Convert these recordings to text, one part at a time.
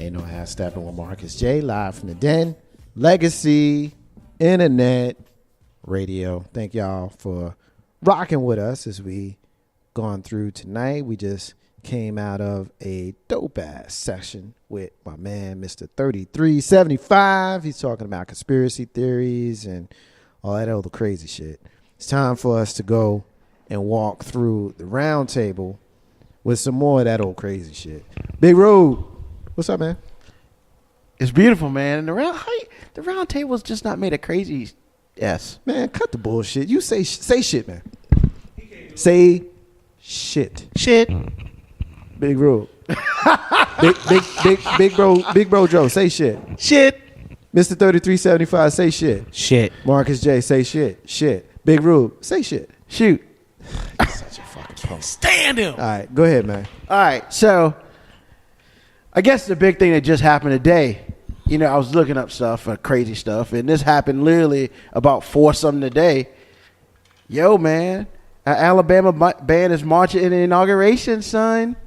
Ain't no half stepping with Marcus J. Live from the Den. Legacy Internet Radio. Thank y'all for rocking with us as we gone through tonight. We just came out of a dope ass session with my man, Mr. 3375. He's talking about conspiracy theories and all that other crazy shit. It's time for us to go and walk through the round table with some more of that old crazy shit. Big Road, what's up, man? It's beautiful, man. And the round table's just not made a crazy. Yes, man. Cut the bullshit. You say shit, man. Say shit. Shit. Big Road. big bro Joe. Say shit. Shit. Mr. 3375. Say shit. Shit. Marcus J. Say shit. Shit. Big Rube. Say shit. Shoot. Such a fucking punk. Stand him. All right, go ahead, man. All right, so I guess the big thing that just happened today, you know, I was looking up stuff, crazy stuff, and this happened literally about 4-something today. Yo, man, Alabama band is marching in the inauguration, son.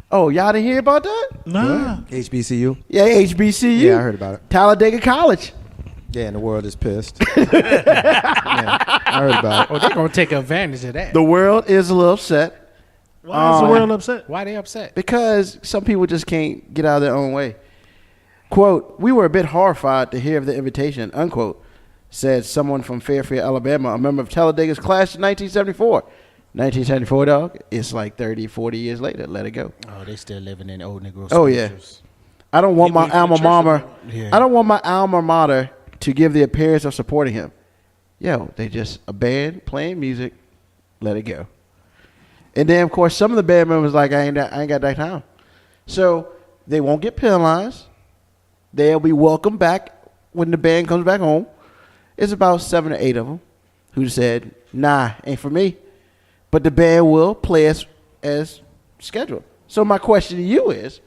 Oh, y'all didn't hear about that? Nah. HBCU? Yeah, HBCU. Yeah, I heard about it. Talladega College. Yeah, and the world is pissed. Yeah, I heard about it. Oh, they're going to take advantage of that. The world is a little upset. Why is the world upset? Why they upset? Because some people just can't get out of their own way. Quote, we were a bit horrified to hear of the invitation, unquote, said someone from Fairfield, Alabama, a member of Talladega's class in 1974. 1974, dog, it's like 30, 40 years later. Let it go. Oh, they still living in old Negro Oh, yeah. I don't want my alma mater. Yeah. I don't want my alma mater to give the appearance of supporting him. Yo, they just a band playing music. Let it go. And then, of course, some of the band members like, I ain't got that time. So they won't get penalized. They'll be welcomed back when the band comes back home. It's about 7 or 8 of them who said, nah, ain't for me. But the band will play as scheduled. So my question to you is,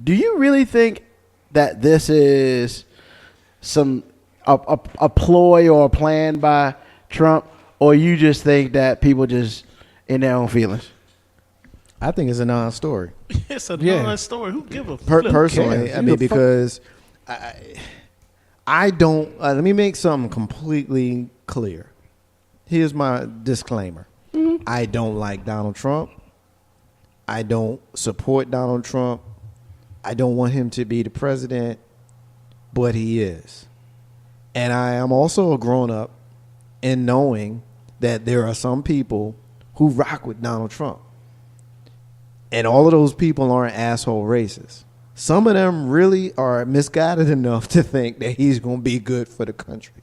do you really think that this is a ploy or a plan by Trump, or you just think that people just in their own feelings? I think it's a non-story. It's a non-story. Who give a flip? Personally, I mean, because I don't. Let me make something completely clear. Here's my disclaimer. Mm-hmm. I don't like Donald Trump. I don't support Donald Trump. I don't want him to be the president, but he is. And I am also a grown-up in knowing that there are some people who rock with Donald Trump. And all of those people aren't asshole racists. Some of them really are misguided enough to think that he's going to be good for the country.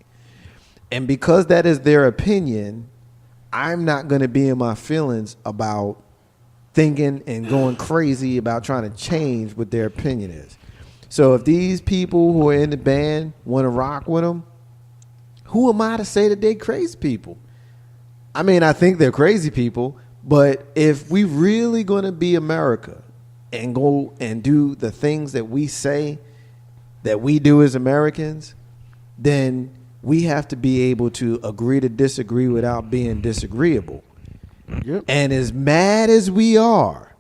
And because that is their opinion, I'm not going to be in my feelings about thinking and going crazy about trying to change what their opinion is. So if these people who are in the band want to rock with them, who am I to say that they're crazy people? I mean, I think they're crazy people, but if we really going to be America and go and do the things that we say that we do as Americans, then we have to be able to agree to disagree without being disagreeable. Yep. And as mad as we are,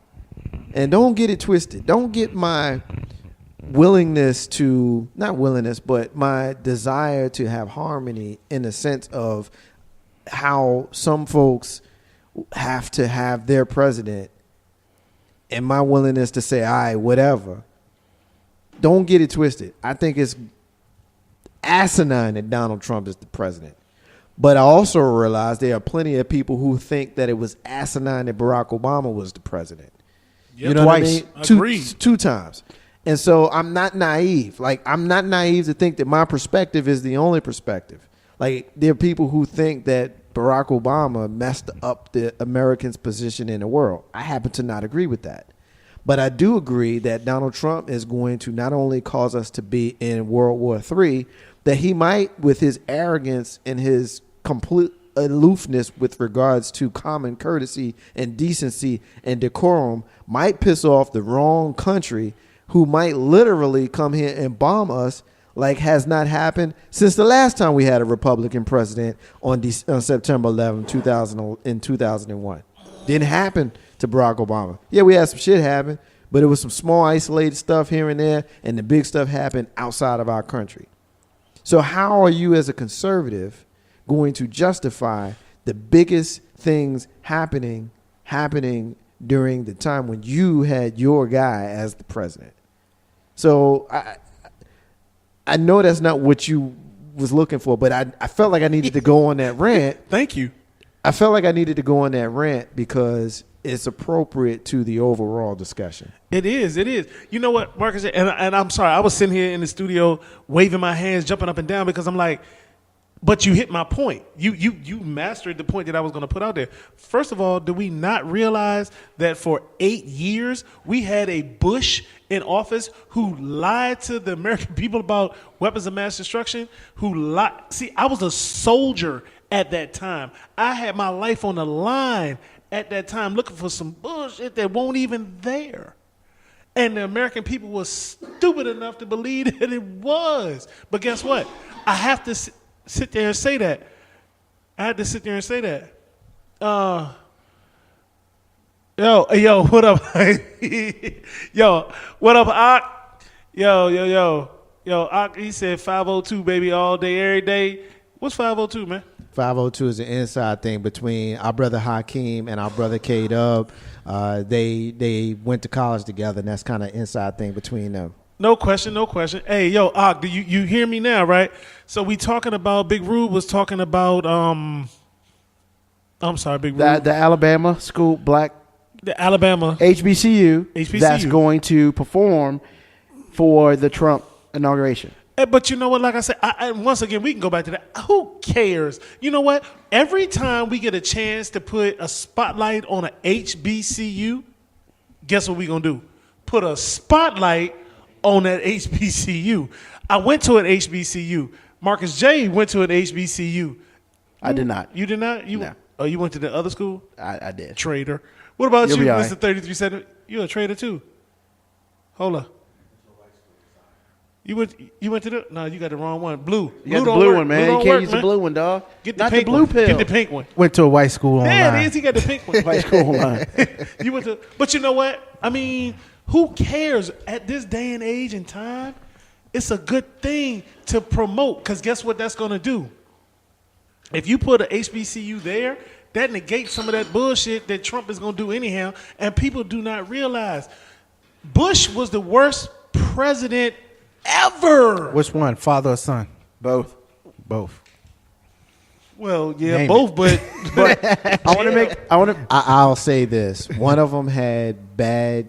and don't get it twisted, don't get my willingness to, not willingness, but my desire to have harmony in the sense of how some folks have to have their president, and my willingness to say, all right, whatever. Don't get it twisted. I think it's asinine that Donald Trump is the president. But I also realize there are plenty of people who think that it was asinine that Barack Obama was the president. Yep, you know twice. what I mean? Two times. And so I'm not naive. Like, I'm not naive to think that my perspective is the only perspective. Like, there are people who think that Barack Obama messed up the Americans' position in the world. I happen to not agree with that. But I do agree that Donald Trump is going to not only cause us to be in World War III, that he might, with his arrogance and his complete aloofness with regards to common courtesy and decency and decorum, might piss off the wrong country, who might literally come here and bomb us like has not happened since the last time we had a Republican president on September 11, 2001. Didn't happen to Barack Obama. Yeah, we had some shit happen, But it was some small isolated stuff here and there, and the big stuff happened outside of our country. So how are you as a conservative going to justify the biggest things happening during the time when you had your guy as the president? So I know that's not what you was looking for, but I felt like I needed to go on that rant. Thank you. I felt like I needed to go on that rant because it's appropriate to the overall discussion. It is. You know what, Marcus? And I'm sorry. I was sitting here in the studio waving my hands, jumping up and down because I'm like, but you hit my point. You mastered the point that I was going to put out there. First of all, do we not realize that for 8 years we had a Bush in office who lied to the American people about weapons of mass destruction? Who lied? See, I was a soldier at that time. I had my life on the line at that time, looking for some bullshit that won't even there. And the American people were stupid enough to believe that it was. But guess what? I have to sit there and say that. I had to sit there and say that. Yo, what up? Yo, what up, Ock? Yo, Ock, he said 502, baby, all day, every day. What's 502, man? 502 is an inside thing between our brother Hakeem and our brother K-Dub. They went to college together, and that's kind of inside thing between them. No question. Hey, yo, Ock, do you hear me now, right? So we talking about, Big Rube was talking about, I'm sorry, Big Rube. The Alabama school black. The Alabama. HBCU. That's going to perform for the Trump inauguration. But you know what? Like I said, once again, we can go back to that. Who cares? You know what? Every time we get a chance to put a spotlight on an HBCU, guess what we going to do? Put a spotlight on that HBCU. I went to an HBCU. Marcus J went to an HBCU. I did not. You did not? No. Oh, you went to the other school? I did. Traitor. What about You'll you, be Mr. all right. 3370? You're a traitor too. Hold up. You went to the no, you got the wrong one. Blue. You got the blue one, man. You can't use the man. blue one, dog. Get the Not pink the blue one. pill. Get the pink one. Went to a white school online. There it is. He got the pink one. White school online. You went to, but you know what? I mean, who cares at this day and age and time? It's a good thing to promote because guess what that's going to do? If you put an HBCU there, that negates some of that bullshit that Trump is going to do anyhow, and people do not realize Bush was the worst president ever. Which one, father or son? Both. Well, yeah, Name both, but I'll say this: one of them had bad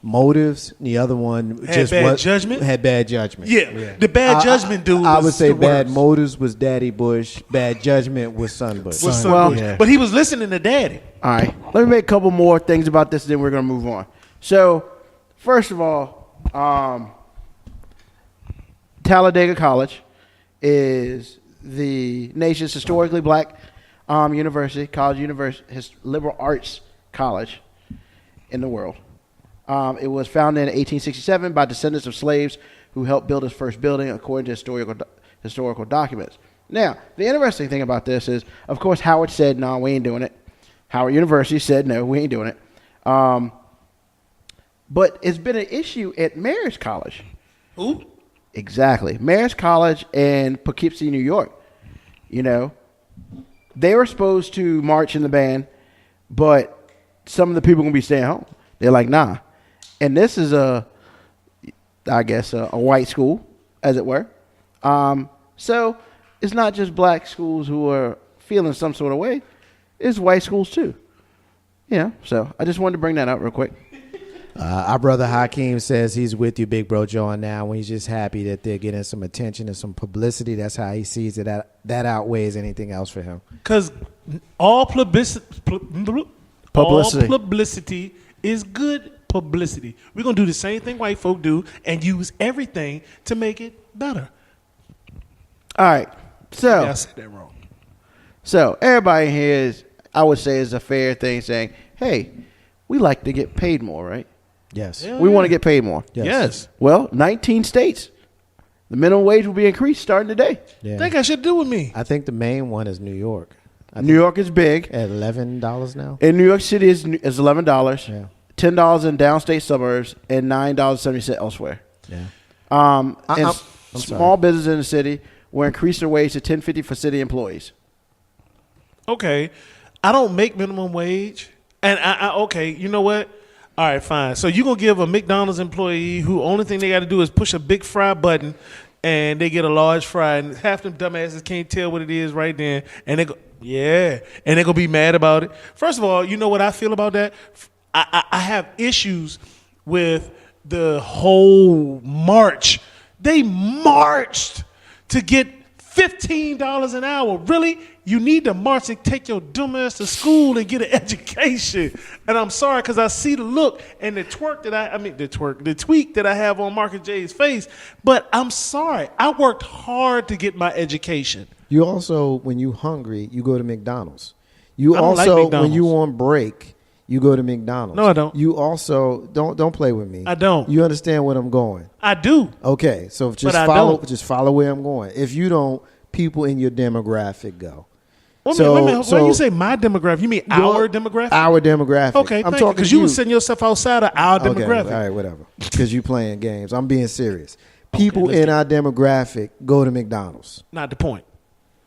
motives, and the other one Had bad judgment? Had bad judgment. yeah, the bad judgment dude. I was would say the bad worst. motives was Daddy Bush. Bad judgment was Son Bush. Was son Well, Bush. yeah. But he was listening to Daddy. All right. Let me make a couple more things about this, then we're going to move on. So, first of all, Talladega College is the nation's historically black university, liberal arts college in the world. It was founded in 1867 by descendants of slaves who helped build its first building, according to historical documents. Now, the interesting thing about this is, of course, Howard said, no, we ain't doing it. Howard University said, no, we ain't doing it. But it's been an issue at Marist College. Who? Exactly. Marist College in Poughkeepsie, New York. You know, they were supposed to march in the band, but some of the people are going to be staying home. They're like, nah. And this is a white school, as it were. So it's not just black schools who are feeling some sort of way. It's white schools too. Yeah. So I just wanted to bring that up real quick. Our brother Hakeem says he's with you, Big Bro Joe, now. When he's just happy that they're getting some attention and some publicity. That's how he sees it. That outweighs anything else for him. Because all publicity is good publicity. We're going to do the same thing white folk do and use everything to make it better. All right. So, Yeah, I said that wrong. So everybody here is, I would say, is a fair thing saying, hey, we like to get paid more, right? Yes. Yeah. We want to get paid more. Yes. Well, 19 states. The minimum wage will be increased starting today. Yeah. Think I should do with me. I think the main one is New York. New York is big. At $11 now. In New York City is $11. Yeah. $10 in downstate suburbs and $9.70 elsewhere. Yeah. And I'm small businesses in the city will increase their wage to $10.50 for city employees. Okay, I don't make minimum wage, and okay, you know what? All right, fine. So you're gonna give a McDonald's employee who only thing they got to do is push a big fry button, and they get a large fry, and half them dumbasses can't tell what it is right then, and they go, yeah, and they're gonna be mad about it. First of all, you know what I feel about that? I have issues with the whole march. They marched to get $15 an hour. Really? You need to march and take your dumb ass to school and get an education. And I'm sorry, because I see the look and the tweak that I have on Marcus J's face. But I'm sorry. I worked hard to get my education. You also, when you hungry, you go to McDonald's. You I don't like also, McDonald's. when you on break, you go to McDonald's. No, I don't. You also don't play with me. I don't. You understand where I'm going? I do. Okay, so But I don't. just follow where I'm going. If you don't, people in your demographic go. Wait So- a minute. so- When you say my demographic, you mean our demographic? Our demographic. Okay, I'm thank you. talking Because to you were setting yourself outside of our demographic. All right, whatever. Because you playing games. I'm being serious. People let's in get our demographic go to McDonald's. Not the point.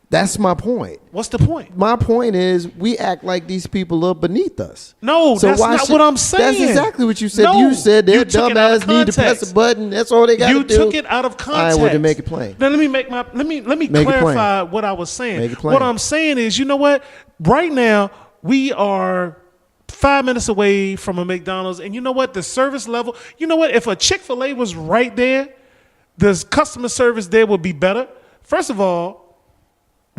That's my point. What's the point? My point is we act like these people are beneath us. No, that's not what I'm saying. That's exactly what you said. No, you said their you took it out of dumbass need to press context. a button. That's all they got to do. You took it out of context. All right, well, to make it plain. Now let me make my let me Make it clarify plain. what I was saying. Make it plain. What I'm saying is, you know what? Right now we are 5 minutes away from a McDonald's, and you know what? The service level. You know what? If a Chick-fil-A was right there, the customer service there would be better. First of all,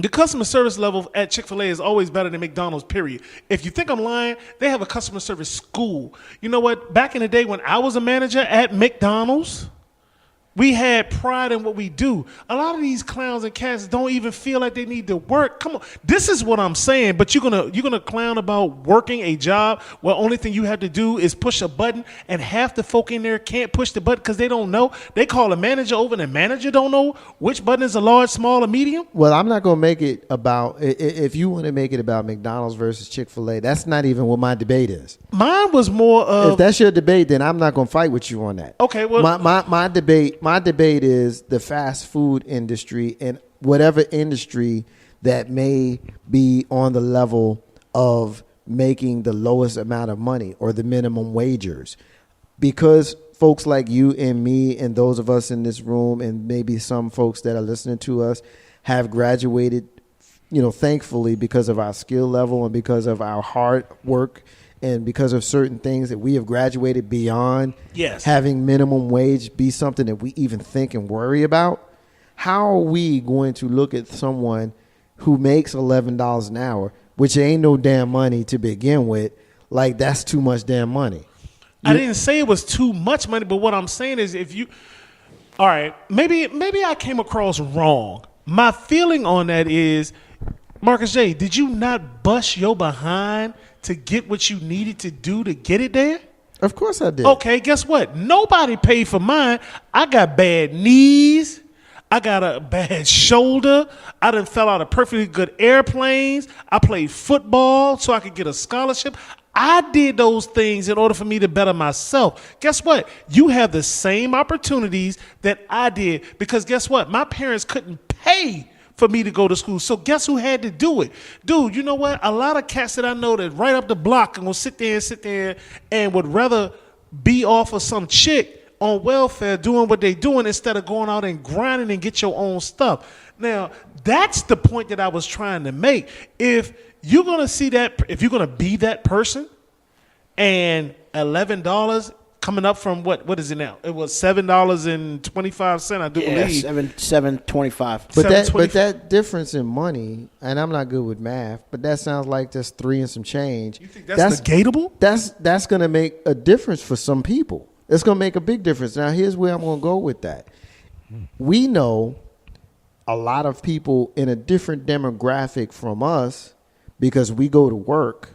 the customer service level at Chick-fil-A is always better than McDonald's, period. If you think I'm lying, they have a customer service school. You know what? Back in the day when I was a manager at McDonald's, we had pride in what we do. A lot of these clowns and cats don't even feel like they need to work. Come on. This is what I'm saying, but you're gonna clown about working a job where only thing you have to do is push a button, and half the folk in there can't push the button because they don't know. They call a manager over and the manager don't know which button is a large, small, or medium. Well, I'm not going to make it about, if you want to make it about McDonald's versus Chick-fil-A, that's not even what my debate is. Mine was more of If that's your debate, then I'm not going to fight with you on that. Okay, well- my debate is the fast food industry and whatever industry that may be on the level of making the lowest amount of money or the minimum wagers. Because folks like you and me and those of us in this room and maybe some folks that are listening to us have graduated, thankfully because of our skill level and because of our hard work and because of certain things that we have graduated beyond Yes. having minimum wage be something that we even think and worry about. How are we going to look at someone who makes $11 an hour, which ain't no damn money to begin with, like that's too much damn money? I didn't say it was too much money, but what I'm saying is all right, maybe I came across wrong. My feeling on that is, Marcus J, did you not bust your behind to get what you needed to do to get it there? Of course I did. Okay, guess what? Nobody paid for mine. I got bad knees. I got a bad shoulder. I done fell out of perfectly good airplanes. I played football so I could get a scholarship. I did those things in order for me to better myself. Guess what? You have the same opportunities that I did because guess what? My parents couldn't pay for me to go to school. So guess who had to do it? Dude, you know what? A lot of cats that I know that right up the block and will sit there and would rather be off of some chick on welfare doing what they doing instead of going out and grinding and get your own stuff. Now, that's the point that I was trying to make. If you're going to see that, if you're going to be that person and $11 coming up from what is it now? It was $7.25, I do believe. $7.25. But that difference in money, and I'm not good with math, but that sounds like that's 3 and some change. You think that's negatable? That's going to make a difference for some people. It's going to make a big difference. Now, here's where I'm going to go with that. We know a lot of people in a different demographic from us because we go to work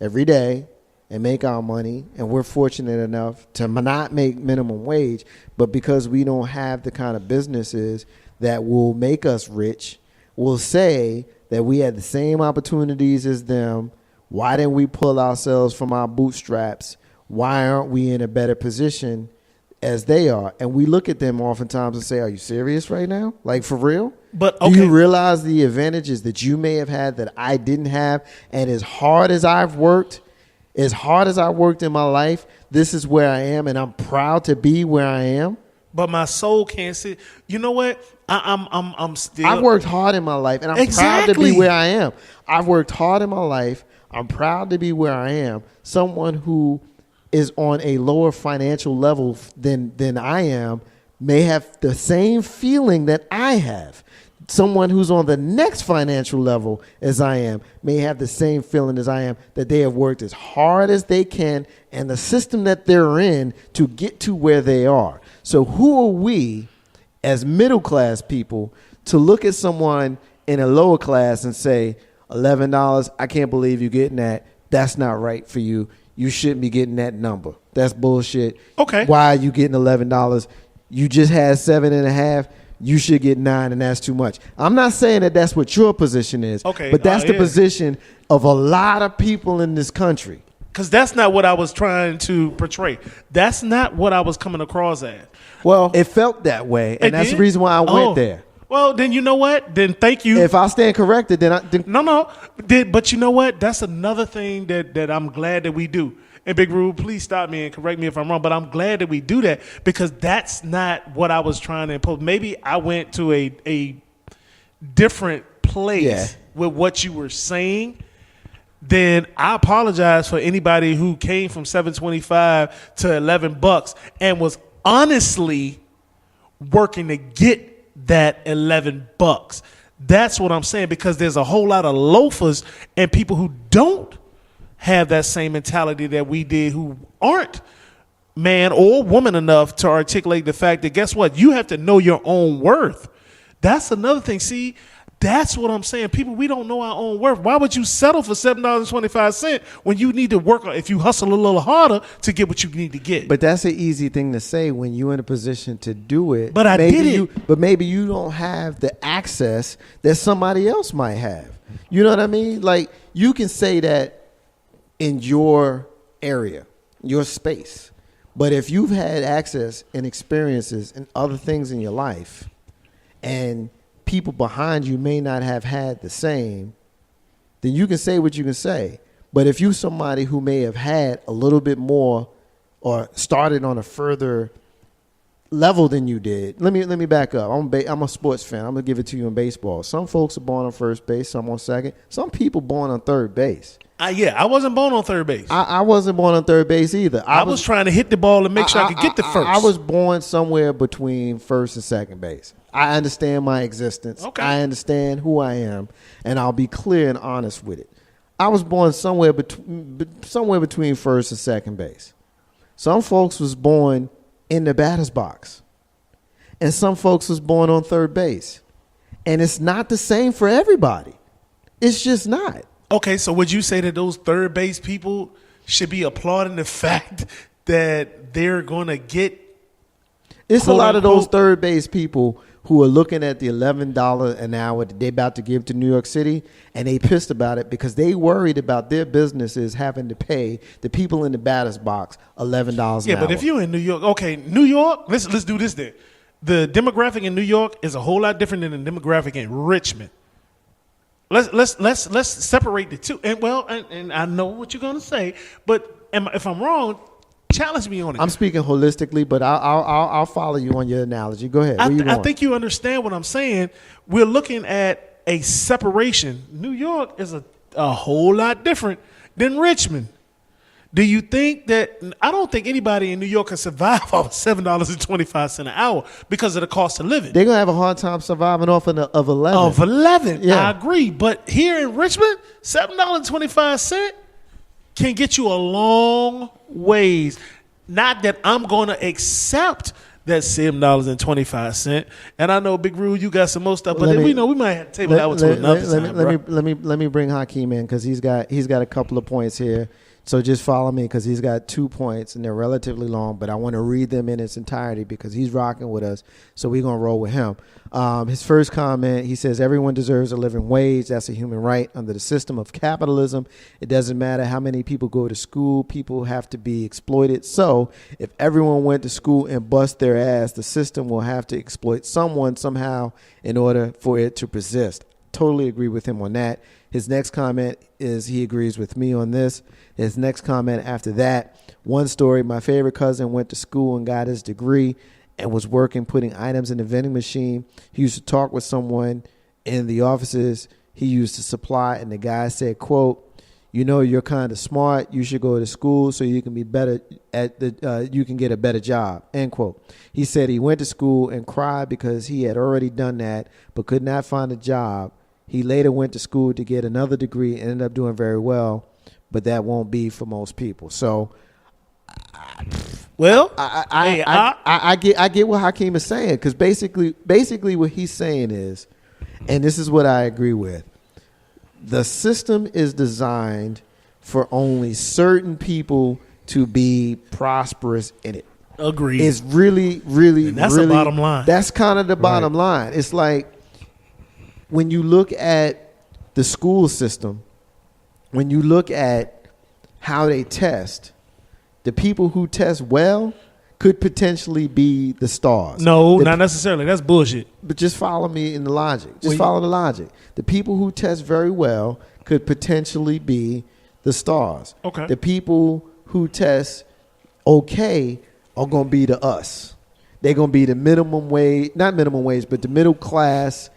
every day and make our money, and we're fortunate enough to not make minimum wage, but because we don't have the kind of businesses that will make us rich, we'll say that we had the same opportunities as them. Why didn't we pull ourselves from our bootstraps? why aren't we in a better position as they are? And we look at them oftentimes and say, are you serious right now? Like, for real? But Do you realize the advantages that you may have had that I didn't have? And as hard as I worked in my life, this is where I am, and I'm proud to be where I am. But my soul can't see. You know what? I'm still. I've worked hard in my life, and I'm proud to be where I am. I've worked hard in my life. I'm proud to be where I am. Someone who is on a lower financial level than I am may have the same feeling that I have. Someone who's on the next financial level as I am may have the same feeling as I am, that they have worked as hard as they can and the system that they're in to get to where they are. So who are we as middle class people to look at someone in a lower class and say, $11, I can't believe you're getting that. That's not right for you. You shouldn't be getting that number. That's bullshit. Okay. Why are you getting $11? You just had 7.5. You should get 9, and that's too much. I'm not saying that that's what your position is. Okay. But that's the position of a lot of people in this country. Because that's not what I was trying to portray. That's not what I was coming across as. Well, it felt that way, and that's the reason why I went there. Well, then you know what? Then thank you. If I stand corrected, then No. But you know what? That's another thing that I'm glad that we do. And Big Rube, please stop me and correct me if I'm wrong, but I'm glad that we do that because that's not what I was trying to impose. Maybe I went to a different place with what you were saying. Then I apologize for anybody who came from $7.25 to $11 and was honestly working to get that $11. That's what I'm saying, because there's a whole lot of loafers and people who don't have that same mentality that we did, who aren't man or woman enough to articulate the fact that, guess what? You have to know your own worth. That's another thing. See, that's what I'm saying. People, we don't know our own worth. Why would you settle for $7.25 when you need to work, if you hustle a little harder to get what you need to get? But that's an easy thing to say when you're in a position to do it. But I did it. But maybe you don't have the access that somebody else might have. You know what I mean? Like, you can say that in your area, your space. But if you've had access and experiences and other things in your life, and people behind you may not have had the same, then you can say what you can say. But if you're somebody who may have had a little bit more or started on a further level than you did, let me back up. I'm a sports fan. I'm gonna give it to you in baseball. Some folks are born on first base, some on second. Some people born on third base. I wasn't born on third base. I wasn't born on third base either. I was trying to hit the ball and make sure I could get the first. I was born somewhere between first and second base. I understand my existence. Okay. I understand who I am, and I'll be clear and honest with it. I was born somewhere between first and second base. Some folks was born in the batter's box, and some folks was born on third base. And it's not the same for everybody. It's just not. Okay, so would you say that those third base people should be applauding the fact that they're going to get? It's a lot of those third base people who are looking at the $11 an hour that they're about to give to New York City, and they pissed about it because they worried about their businesses having to pay the people in the batter's box $11 an hour. Yeah, but if you're in New York, okay, New York, let's do this then. The demographic in New York is a whole lot different than the demographic in Richmond. Let's separate the two. And I know what you're gonna say, but if I'm wrong, challenge me on it. I'm speaking holistically, but I'll follow you on your analogy. Go ahead. I think you understand what I'm saying. We're looking at a separation. New York is a whole lot different than Richmond. Do you think that? I don't think anybody in New York can survive off $7.25 an hour because of the cost of living. They're gonna have a hard time surviving off of 11. Of 11, yeah. I agree. But here in Richmond, $7.25 can get you a long ways. Not that I'm going to accept that $7.25. And I know, Big Rube, you got some more stuff, but we might have to table that one to another time. Let me bring Hakeem in because he's got a couple of points here So just follow me because he's got 2 points and they're relatively long, but I want to read them in its entirety because he's rocking with us. So we're going to roll with him. His first comment, he says, everyone deserves a living wage. That's a human right under the system of capitalism. It doesn't matter how many people go to school. People have to be exploited. So if everyone went to school and bust their ass, the system will have to exploit someone somehow in order for it to persist. Totally agree with him on that. His next comment is he agrees with me on this. His next comment after that, one story, my favorite cousin went to school and got his degree and was working putting items in the vending machine. He used to talk with someone in the offices he used to supply, and the guy said, quote, you know, you're kind of smart. You should go to school so you can be better at you can get a better job, end quote. He said he went to school and cried because he had already done that but could not find a job. He later went to school to get another degree and ended up doing very well, but that won't be for most people. So, well, I get what Hakeem is saying, because basically what he's saying is, and this is what I agree with, the system is designed for only certain people to be prosperous in it. Agreed. It's really, really, and that's really, the bottom line. That's kind of the bottom line. It's like when you look at the school system, when you look at how they test, the people who test well could potentially be the stars. No, not necessarily. That's bullshit. But just follow me in the logic. Just follow the logic. The people who test very well could potentially be the stars. Okay. The people who test okay are going to be the us. They're going to be the minimum wage, not minimum wage, but the middle class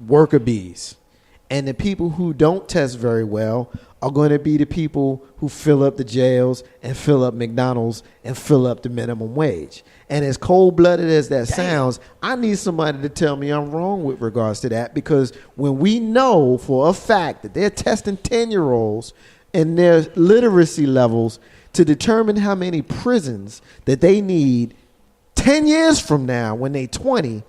worker bees. And the people who don't test very well are going to be the people who fill up the jails and fill up McDonald's and fill up the minimum wage. And as cold-blooded as that sounds, I need somebody to tell me I'm wrong with regards to that, because when we know for a fact that they're testing 10-year-olds and their literacy levels to determine how many prisons that they need 10 years from now when they're 20,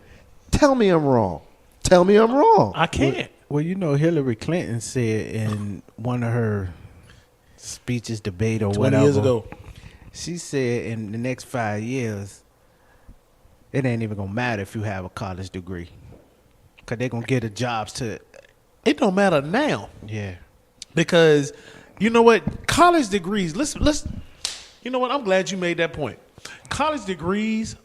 tell me I'm wrong. Tell me I'm wrong. I can't. Well, you know, Hillary Clinton said in one of her speeches, debate, or 20 whatever. years ago. She said in the next 5 years, it ain't even going to matter if you have a college degree. Because they're going to get the jobs to it. It don't matter now. Yeah. Because, you know what? College degrees, let's you know what? I'm glad you made that point. College degrees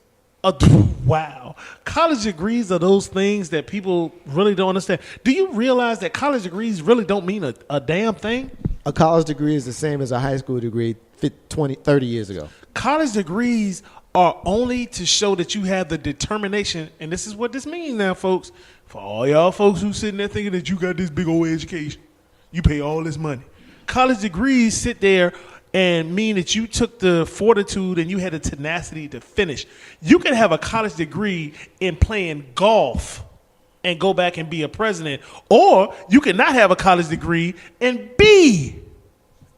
wow. College degrees are those things that people really don't understand. Do you realize that college degrees really don't mean a damn thing? A college degree is the same as a high school degree 20, 30 years ago. College degrees are only to show that you have the determination, and this is what this means now, folks. For all y'all folks who sitting there thinking that you got this big old education, you pay all this money. College degrees sit there and mean that you took the fortitude and you had the tenacity to finish. You can have a college degree in playing golf and go back and be a president, or you can not have a college degree and be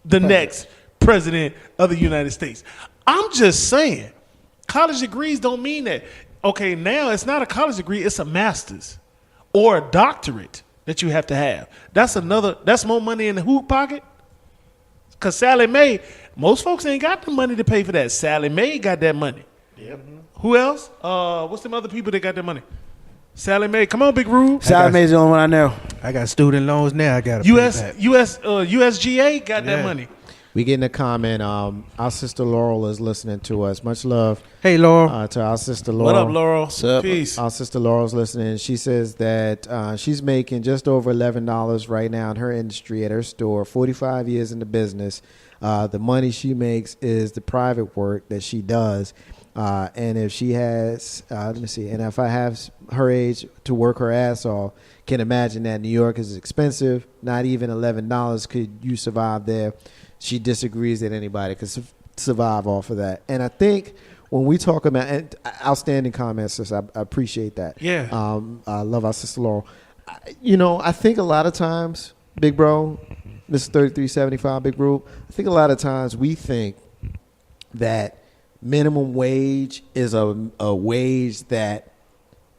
the next president of the United States. I'm just saying, college degrees don't mean that. Okay, now it's not a college degree, it's a master's or a doctorate that you have to have. That's more money in the hoop pocket. Because Sally Mae, most folks ain't got the money to pay for that. Sally Mae got that money. Yep. Who else? What's them other people that got that money? Sally Mae. Come on, Big Rube. Sally Mae's the only one I know. I got student loans now. I got USGA got that money. We getting a comment. Our sister Laurel is listening to us. Much love. Hey, Laurel. To our sister Laurel. What up, Laurel? What's up? Peace. Our sister Laurel's listening. She says that she's making just over $11 right now in her industry at her store. 45 years in the business. The money she makes is the private work that she does. And if she has, let me see, and if I have her age to work her ass off, can imagine that New York is expensive. Not even $11 could you survive there. She disagrees that anybody could survive off of that. And I think when we talk about, and outstanding comments, sis, I appreciate that. Yeah. I love our sister Laurel. I think a lot of times, Big Bro, Mr. 3375, Big Bro, I think a lot of times we think that minimum wage is a wage that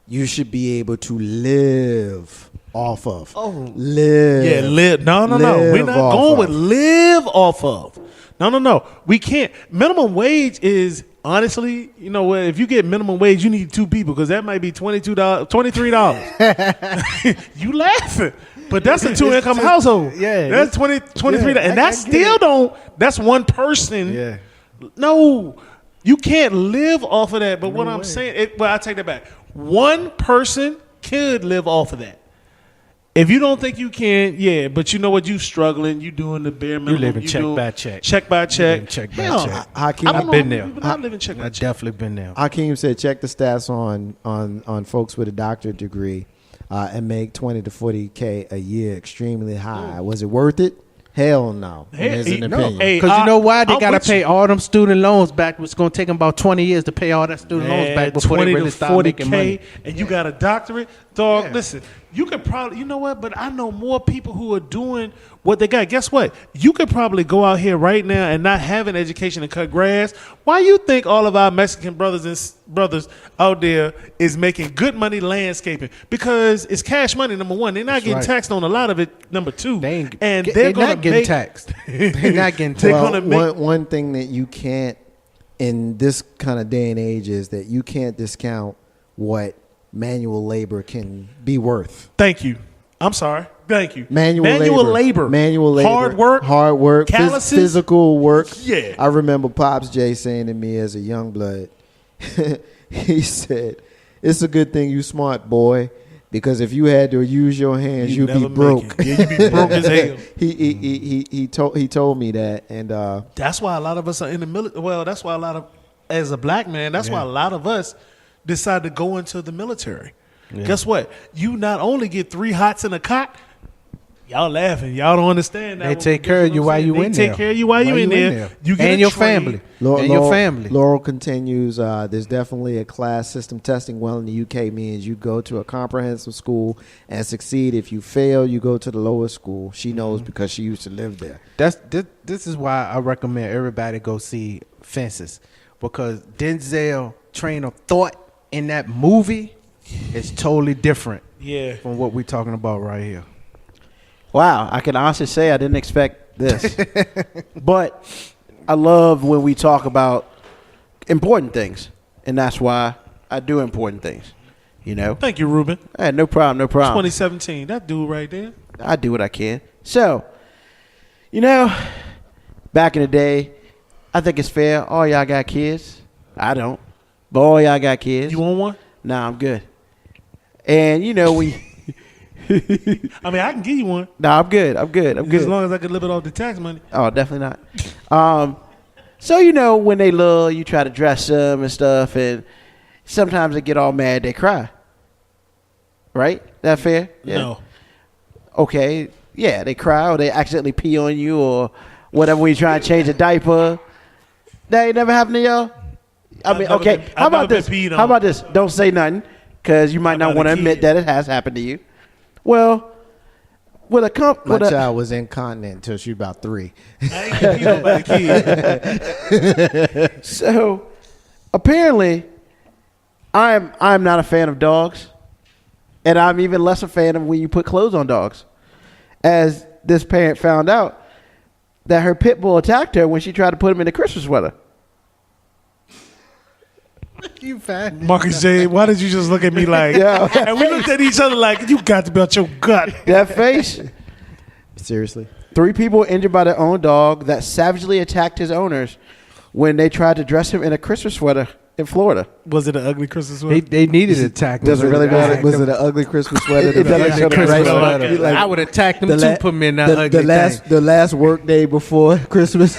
you should be able to live off of. Oh. Live. Yeah, live. No. Live We're not off going of. with live off of. No. We can't. Minimum wage is honestly, you know what? If you get minimum wage, you need 2 people because that might be $22, $23. You laughing, but that's a 2-income household. Yeah, that's $23, and that still don't. That's one person. Yeah. No, you can't live off of that. But what I'm saying, well, I take that back. One person could live off of that. If you don't think you can, yeah, but you know what? You struggling. You doing the bare minimum. You living check by check. Check by check. Check by Hell, check. Hakeem, I don't know been how there. many people not living check by I've check. definitely been there. Hakeem said, check the stats on folks with a doctorate degree and make 20 to 40K a year extremely high. Was it worth it? Hell no. Hey, There's an no. opinion. Hey, Because you know why? They I'm got to with pay you. all them student loans back. It's going to take them about 20 years to pay all that student loans back before 20 they really to start 40K, making money. and you got a doctorate, dog. Yeah. Listen, you could probably, you know what? But I know more people who are doing what they got. Guess what? You could probably go out here right now and not have an education and cut grass. Why you think all of our Mexican brothers out there is making good money landscaping? Because it's cash money. Number one, they're not getting right. taxed on a lot of it. Number two, They and ain't, they're not gonna getting make, taxed. They're not getting They're taxed. gonna make- one thing that you can't in this kind of day and age is that you can't discount what manual labor can be worth. Thank you. I'm sorry. Thank you. Manual labor. Manual labor. Hard work. Calluses. Physical work. Yeah. I remember Pops J saying to me as a young blood, he said, "It's a good thing you smart, boy, because if you had to use your hands, you'd never be make broke." it. Yeah, you'd be broke as hell. He told me that, and That's why a lot of us are in the military. Well, that's why a lot of, as a black man, that's why a lot of us decide to go into the military. Yeah. Guess what? You not only get 3 hots in a cot. Y'all laughing. Y'all don't understand that. They take care of you while you in there. They take care of you while you in there. You get and a your trade. family. And your family. Laurel continues, there's definitely a class system testing. Well, in the UK means you go to a comprehensive school and succeed. If you fail, you go to the lowest school. She knows because she used to live there. This is why I recommend everybody go see Fences, because Denzel train of thought in that movie is totally different Yeah. from what we're talking about right here. Wow, I can honestly say I didn't expect this. But I love when we talk about important things, and that's why I do important things, you know? Thank you, Ruben. Hey, no problem, no problem. 2017. That dude right there. I do what I can. So, you know, back in the day, I think it's fair. All y'all got kids. I don't. But all y'all got kids. You want one? Nah, I'm good. And, you know, we... I mean, I can give you one. Nah, I'm good. I'm good. I'm good. As long as I can live it off the tax money. Oh, definitely not. So, you know, when they little, you try to dress them and stuff, and sometimes they get all mad, they cry. Right? That fair? Yeah. No. Okay. Yeah, they cry or they accidentally pee on you or whatever when you try to change a diaper. That ain't never happened to y'all? I mean, never okay. been- How I've about never this? been peed How on. about this? Don't say nothing because you might not About want to a admit kid. that it has happened to you. Well, with a My child was incontinent until she was about 3. I ain't gonna keep nobody kid. So apparently, I'm not a fan of dogs, and I'm even less a fan of when you put clothes on dogs. As this parent found out that her pit bull attacked her when she tried to put him in a Christmas sweater. You fat. Marcus J, why did you just look at me like? Yeah. And we looked at each other like, you got to be out your gut. That face. Seriously? 3 people injured by their own dog that savagely attacked his owners when they tried to dress him in a Christmas sweater in Florida. Was it an ugly Christmas sweater? They needed to attack. Does it them. really matter? Was it an ugly Christmas sweater? It doesn't Like show the Christmas Christmas sweater? sweater. Like I would attack them the too. la- Put me in that the ugly thing. the last work day before Christmas.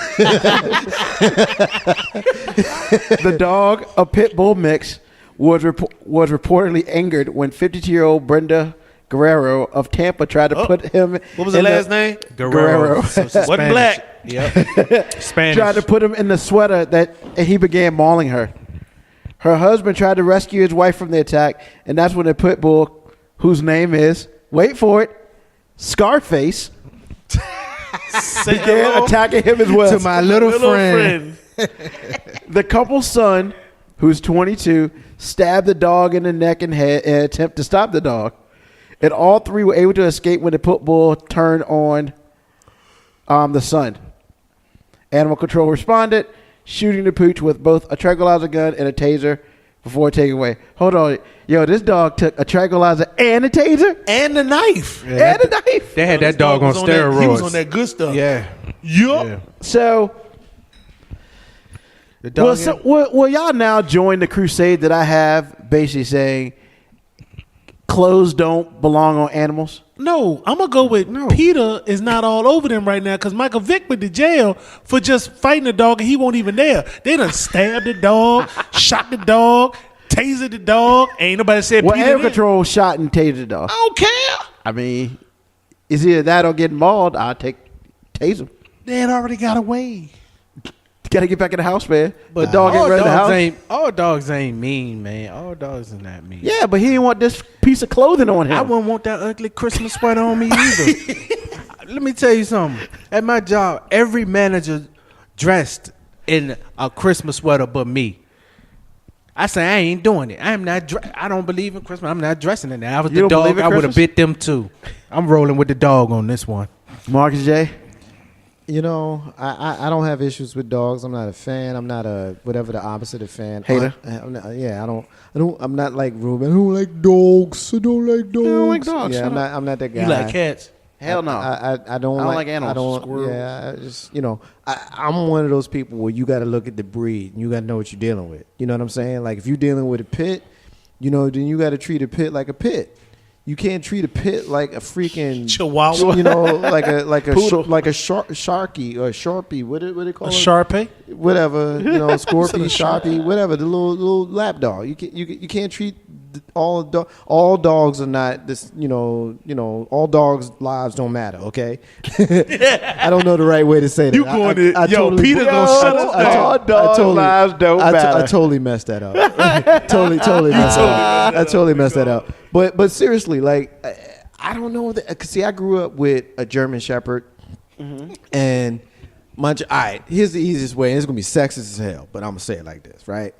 The dog, a pit bull mix, was reportedly angered when 52-year-old Brenda Guerrero of Tampa tried to put him. What was the in last name? Guerrero. So it's Wasn't Spanish. black. Yep. Spanish. Tried to put him in the sweater and he began mauling her. Her husband tried to rescue his wife from the attack, and that's when the pit bull, whose name is, wait for it, Scarface, Say began hello attacking him as well. To my little friend. The couple's son, who's 22, stabbed the dog in the neck and head in an attempt to stop the dog. and all three were able to escape when the pit bull turned on the sun. Animal control responded, shooting the pooch with both a tranquilizer gun and a taser before taking away. Hold on. Yo, this dog took a tranquilizer and a taser? And the knife. Yeah, And a knife. They had that dog on steroids. He was on that good stuff. Yeah. Yup. Yeah. So, The dog will y'all now join the crusade that I have, basically saying clothes don't belong on animals? No, I'm gonna go with Peter is not all over them right now because Michael Vick went to jail for just fighting the dog and he won't even there. They done stabbed the dog, shot the dog, tasered the dog. Ain't nobody said Well, Peter. animal control shot and tasered the dog. I don't care. I mean, is either that or getting mauled? I'll tase him. They had already got away. Got to get back in the house, man. But The dog ain't running the house. All dogs ain't mean, man. All dogs are not mean. Yeah, but he didn't want this piece of clothing on him. I wouldn't want that ugly Christmas sweater on me either. Let me tell you something. At my job, every manager dressed in a Christmas sweater but me. I say I ain't doing it. I am not. I don't believe in Christmas. I'm not dressing in that. I was You the don't believe dog. in I would have Christmas? bit them too. I'm rolling with the dog on this one. Marcus J. You know, I don't have issues with dogs. I'm not a fan. I'm not a whatever the opposite of fan. Hater? I'm not like Ruben. I don't like dogs. I don't like dogs. don't like dogs. Yeah, Shut I'm not that guy. You like cats? Hell no. I don't like animals. I don't. Squirrels. Yeah, I just I'm one of those people where you got to look at the breed. And you got to know what you're dealing with. You know what I'm saying? Like if you're dealing with a pit, then you got to treat a pit like a pit. You can't treat a pit like a freaking Chihuahua. like a Poodle. sharky or sharpie. What do they call A it? Sharpie? Whatever, scorpion, sharpie, whatever. The little lap dog. You can't treat all dogs are not this. All dogs' lives don't matter. Okay. I don't know the right way to say that. You going to Peter gonna shut us down. All dogs' lives don't matter. I totally messed that up. totally messed that up. I totally messed that up. But seriously, like I don't know. See, I grew up with a German Shepherd, and all right. Here's the easiest way. And it's gonna be sexist as hell, but I'm gonna say it like this, right?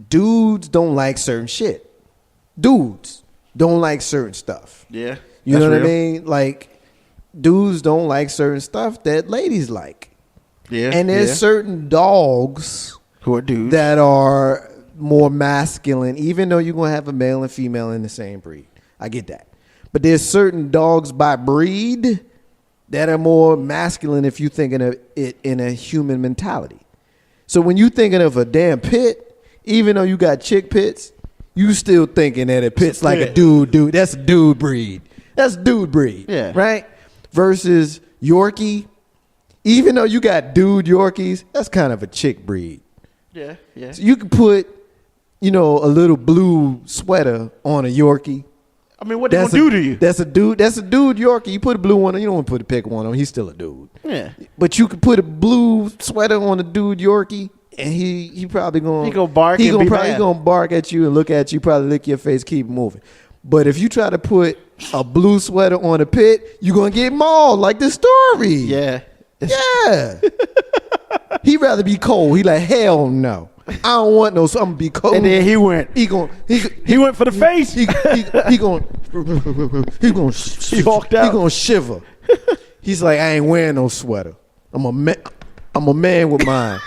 Dudes don't like certain shit. Dudes don't like certain stuff. Yeah. You know what real. I mean? Like dudes don't like certain stuff that ladies like. Yeah. And there's certain dogs who are dudes that are more masculine, even though you're going to have a male and female in the same breed. I get that. But there's certain dogs by breed that are more masculine if you're thinking of it in a human mentality. So when you're thinking of a damn pit, even though you got chick pits, you still thinking that a pit's like a dude. That's a dude breed. That's dude breed. Yeah. Right? Versus Yorkie, even though you got dude Yorkies, that's kind of a chick breed. Yeah. Yeah. So you can put, a little blue sweater on a Yorkie. I mean, what they gonna do to you? That's a dude Yorkie. You put a blue one on, you don't want to put a pink one on. He's still a dude. Yeah. But you could put a blue sweater on a dude Yorkie, and he probably gonna bark. He and gonna be probably mad. gonna bark at you and look at you, probably lick your face, keep moving. But if you try to put a blue sweater on a pit, you're gonna get mauled like the story. Yeah. Yeah. He'd rather be cold. He like, hell no. I don't want no something to be cold. And then he went. He went for the face. He walked out. He gonna shiver. He's like, I ain't wearing no sweater. I'm a man with mine.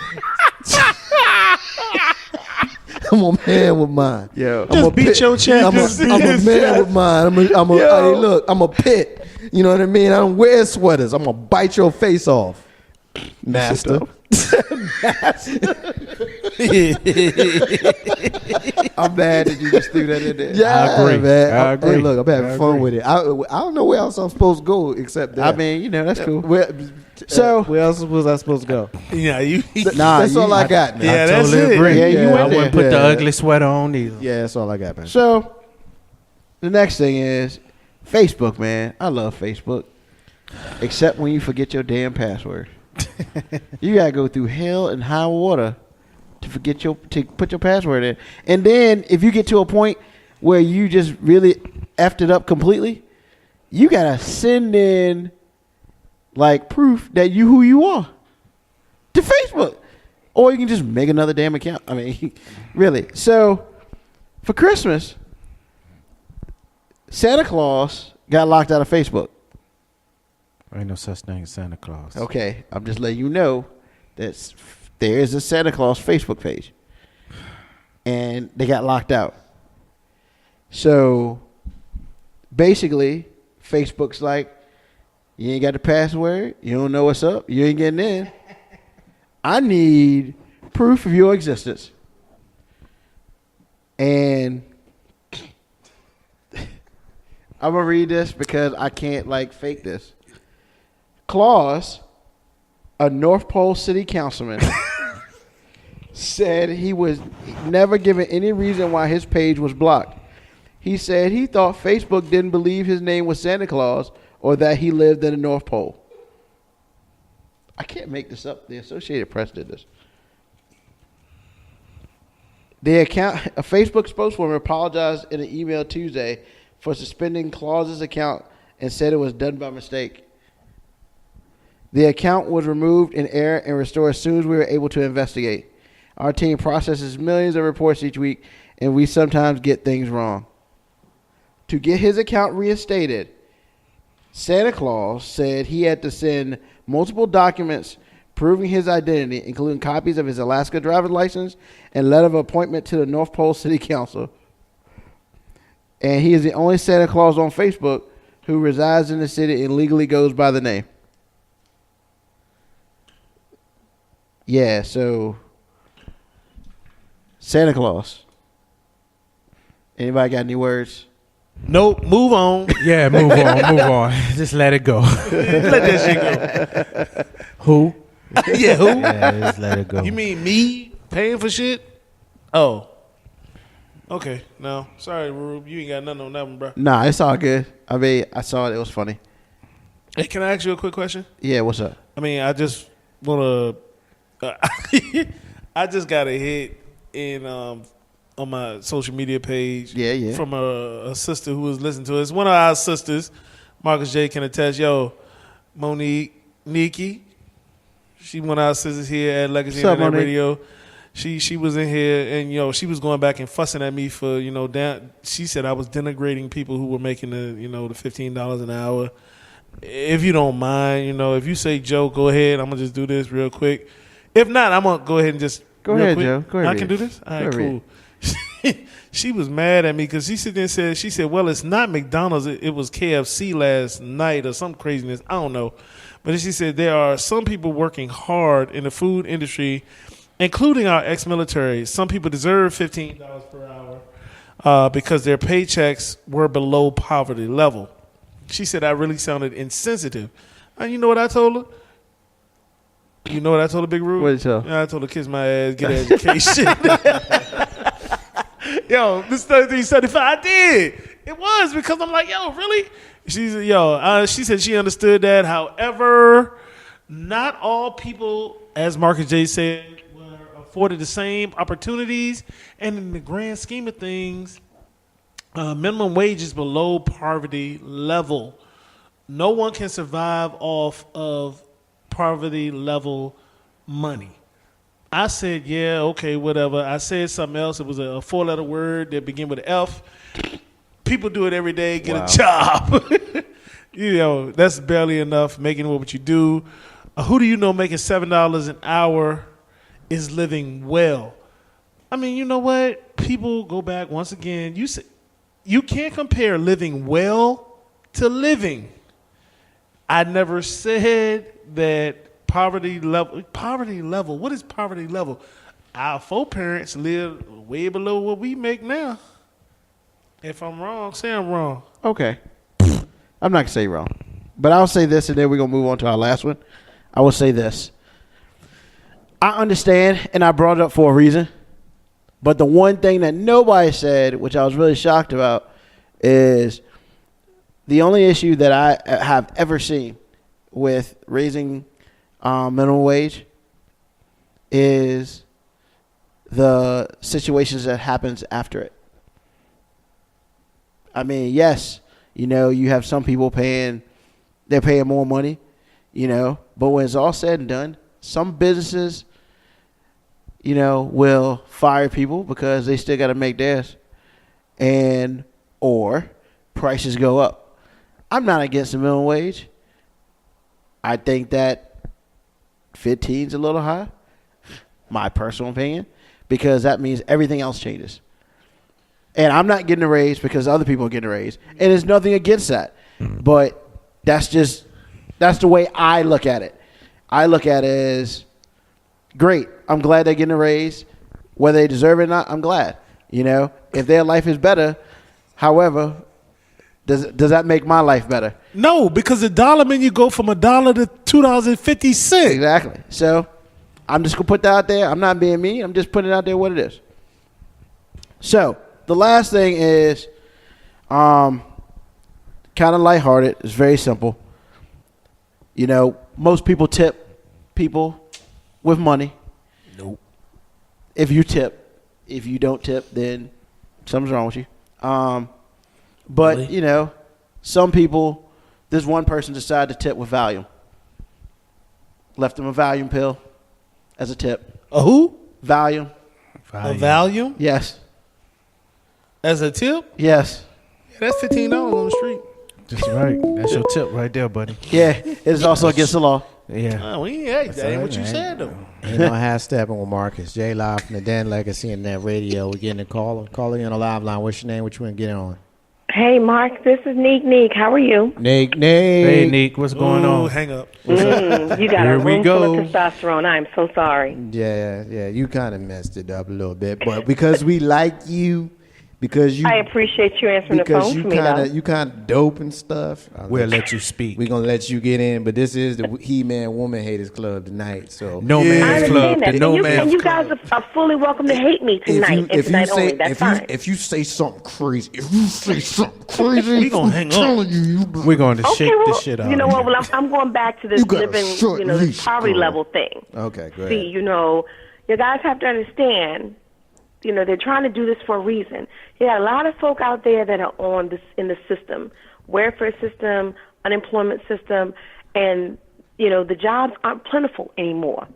I'm a man with mine. Yo. Just beat your chest. I'm a man with mine. Hey, look, I'm a pit. You know what I mean? I don't wear sweaters. I'm gonna bite your face off, master. I'm mad that you just threw that in there. Yeah, I agree. man. I agree. Hey, look, I'm having I fun agree. with it. I don't know where else I'm supposed to go except that. I mean, that's cool. So where else was I supposed to go? Yeah, you. That's all I got, man. Yeah, I that's totally it. agree. Yeah, you I went wouldn't there. put the Yeah. ugly sweater on either. Yeah, that's all I got, man. So, the next thing is Facebook, man. I love Facebook. Except when you forget your damn password. You gotta go through hell and high water to put your password in. And then if you get to a point where you just really effed it up completely, you gotta send in like proof that you who you are to Facebook. Or you can just make another damn account. I mean, really. So for Christmas, Santa Claus got locked out of Facebook. Ain't no such thing as Santa Claus. Okay, I'm just letting you know that there is a Santa Claus Facebook page, and they got locked out. So basically, Facebook's like, you ain't got the password, you don't know what's up, you ain't getting in. I need proof of your existence. And I'm gonna read this because I can't fake this. Claus, a North Pole city councilman, said he was never given any reason why his page was blocked. He said he thought Facebook didn't believe his name was Santa Claus or that he lived in the North Pole. I can't make this up. The Associated Press did this. A Facebook spokeswoman apologized in an email Tuesday for suspending Claus's account and said it was done by mistake. The account was removed in error and restored as soon as we were able to investigate. Our team processes millions of reports each week, and we sometimes get things wrong. To get his account reinstated, Santa Claus said he had to send multiple documents proving his identity, including copies of his Alaska driver's license and letter of appointment to the North Pole City Council. And he is the only Santa Claus on Facebook who resides in the city and legally goes by the name. Yeah, so Santa Claus. Anybody got any words? Nope. Move on. Yeah, move on. Just let it go. Let that shit go. Who? Yeah, who? Yeah, just let it go. You mean me paying for shit? Oh. Okay. No. Sorry, Rube. You ain't got nothing on that one, bro. Nah, it's all good. I mean, I saw it. It was funny. Hey, can I ask you a quick question? Yeah, what's up? I mean, I just want to... I just got a hit on my social media page from a sister who was listening to us. One of our sisters, Marcus J. can attest. Yo, Monique, Nikki, she one of our sisters here at Legacy Internetradio. She was in here and she was going back and fussing at me for she said I was denigrating people who were making the the $15 an hour. If you don't mind, if you say Joe, go ahead. I'm gonna just do this real quick. If not, I'm gonna go ahead and just go ahead, quick. Joe. Go ahead. I can do this. All right, cool. She was mad at me because she said, well, it's not McDonald's. It was KFC last night or some craziness. I don't know. But she said there are some people working hard in the food industry, including our ex-military. Some people deserve $15 per hour because their paychecks were below poverty level. She said I really sounded insensitive. And you know what I told her? You know what I told her, Big Rude? What did you tell her? I told her kiss my ass, get an education. Yo, this 3375, I did. It was because I'm like, yo, really? She said she understood that. However, not all people, as Marcus J said, were afforded the same opportunities. And in the grand scheme of things, minimum wage is below poverty level. No one can survive off of poverty level money. I said, yeah, okay, whatever. I said something else. It was a 4-letter word that began with an F. People do it every day, get a job. That's barely enough, making what you do. Who do you know making $7 an hour is living well? I mean, you know what? People go back once again. You can't compare living well to living. I never said that poverty level. What is poverty level? Our foreparents live way below what we make now. If I'm wrong, say I'm wrong. Okay. I'm not going to say wrong. But I'll say this, and then we're going to move on to our last one. I will say this. I understand, and I brought it up for a reason. But the one thing that nobody said, which I was really shocked about, is the only issue that I have ever seen with raising minimum wage is the situations that happens after it. I mean, yes, you have some people they're paying more money, but when it's all said and done, some businesses, will fire people because they still got to make theirs, or prices go up. I'm not against the minimum wage. I think that 15 is a little high, my personal opinion, because that means everything else changes. And I'm not getting a raise because other people are getting a raise. And there's nothing against that. But that's the way I look at it. I look at it as, great, I'm glad they're getting a raise. Whether they deserve it or not, I'm glad. You know, if their life is better, however, does that make my life better? No, because the dollar menu go from $1 to $2.50. Exactly. So I'm just going to put that out there. I'm not being mean. I'm just putting it out there what it is. So the last thing is kind of lighthearted. It's very simple. You know, most people tip people with money. Nope. If you tip. If you don't tip, then something's wrong with you. But, Really? you know, some people, this one person decided to tip with Valium. Left him a Valium pill as a tip. A who? Valium. A Valium? Yes. As a tip? Yes. Yeah, that's $15 on the street. That's right. That's your tip right there, buddy. Yeah. It is also against the law. Yeah. Oh, that ain't what you said, though. Ain't no half stepping with Marcus. Jay live from the Dan Legacy Internet Radio. We're getting a caller. Caller, you on the live line. What's your name? What you want to get on? Hey, Mark, this is Neek. How are you? Nick. Hey, Nick, what's going Ooh, on? hang up. You got Here a we room go. full of testosterone. I'm so sorry. Yeah. You kind of messed it up a little bit, but because we like you, because you, I appreciate you answering the because phone you for me, kind though. of you kind of dope and stuff. We'll let you speak. We're gonna let you get in, but this is the He-Man Woman Haters Club tonight. So No I Man's Club. understand that. The No and Man's you guys are fully welcome to hate me tonight and tonight only. That's fine. if you say something crazy, We gonna hang up. We're going to Okay, shake well, this shit out. you know what? Well, I'm going back to this You got a living, short this leash, poverty girl. level thing. Okay, go See, ahead. you guys have to understand, they're trying to do this for a reason. You got a lot of folk out there that are on this in the system, welfare system, unemployment system, and, the jobs aren't plentiful anymore.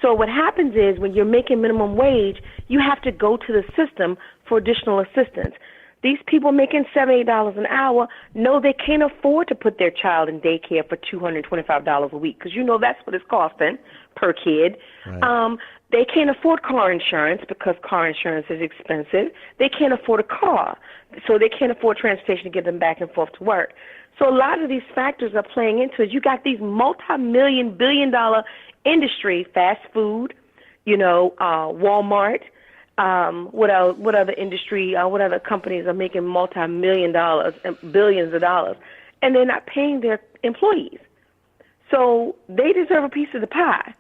So what happens is when you're making minimum wage, you have to go to the system for additional assistance. These people making $78 an hour know they can't afford to put their child in daycare for $225 a week because that's what it's costing per kid. Right. They can't afford car insurance because car insurance is expensive. They can't afford a car, so they can't afford transportation to get them back and forth to work. So a lot of these factors are playing into it. You got these multi-million, billion-dollar industry, fast food, Walmart. What other industry? What other companies are making multi-million dollars and billions of dollars, and they're not paying their employees? So they deserve a piece of the pie.